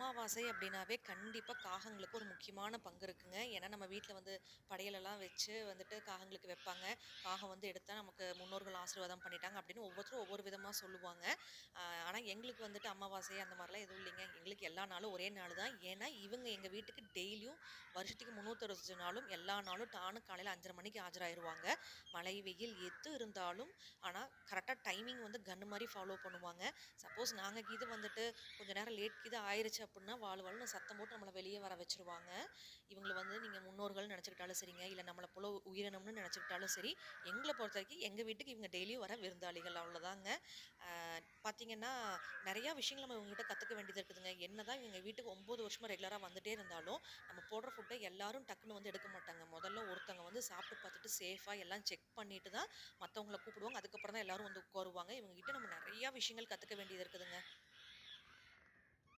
அமாவாசை அப்படின்னாவே கண்டிப்பா காகங்களுக்கு ஒரு முக்கியமான பங்கு இருக்குங்க. ஏன்னா நம்ம வீட்ல வந்து படையலெல்லாம் வச்சு வந்துட்டு காகங்களுக்கு வைப்பாங்க. காகம் வந்து எடுத்தா நமக்கு முன்னோர்கள் ஆசீர்வாதம் பண்ணிட்டாங்க அப்படின்னு ஒவ்வொருத்தரும் ஒவ்வொரு விதமா சொல்லுவாங்க. ஆனா எங்களுக்கு வந்துட்டு அமாவாசை அந்த மாரிலாம் எதுவும் இல்லைங்க. எங்களுக்கு எல்லா நாளும் ஒரே நாள் தான். ஏன்னா இவங்க எங்க வீட்டுக்கு டெய்லியும் வருஷத்துக்கு 365 நாளும் எல்லா நாளும் டான்னு காலையில 5:30 மணிக்கு ஆஜராயிருவாங்க. மழை, வெயில் எது இருந்தாலும் ஆனா கரெக்ட்டா டைமிங் வந்து கன்னு மாரி ஃபாலோ பண்ணுவாங்க. சப்போஸ் நாங்க கீது வந்துட்டு கொஞ்ச நேரம் லேட் கீது ஆயிருச்சு அப்புட்ன்னா, வாலு வாலுன்னு சத்தம் போட்டு நம்மள வெளிய வர வச்சுருவாங்க. இவங்கள வந்து நீங்க முன்னோர்கள்னு நெனச்சுக்கிட்டாலும் சரிங்க, இல்ல நம்மள போல உயிரினம்னு நெனச்சுக்கிட்டாலும் சரி, எங்கள பொறுத்தவரைக்கும் எங்க வீட்டுக்கு இவங்க டெய்லியும் வர விருந்தாளிகள் அவ்வளோதாங்க. பார்த்தீங்கன்னா, நெறையா விஷயங்கள் நம்ம இவங்ககிட்ட கத்துக்க வேண்டியது இருக்குதுங்க. என்னதான் இவங்க வீட்டுக்கு 9 வருஷமா ரெகுலரா வந்துட்டே இருந்தாலும், நம்ம போடுற ஃபுட்ட எல்லாரும் டக்குனு வந்து எடுக்க மாட்டாங்க. முதல்ல ஒருத்தவங்க வந்து சாப்பிட்டு பார்த்துட்டு சேஃபா எல்லாம் செக் பண்ணிட்டு தான் மத்தவங்கள கூப்பிடுவாங்க. அதுக்கப்புறம் தான் எல்லாரும் வந்து உட்காருவாங்க. இவங்க கிட்ட நம்ம நெறையா விஷயங்கள் கத்துக்க வேண்டியது இருக்குதுங்க.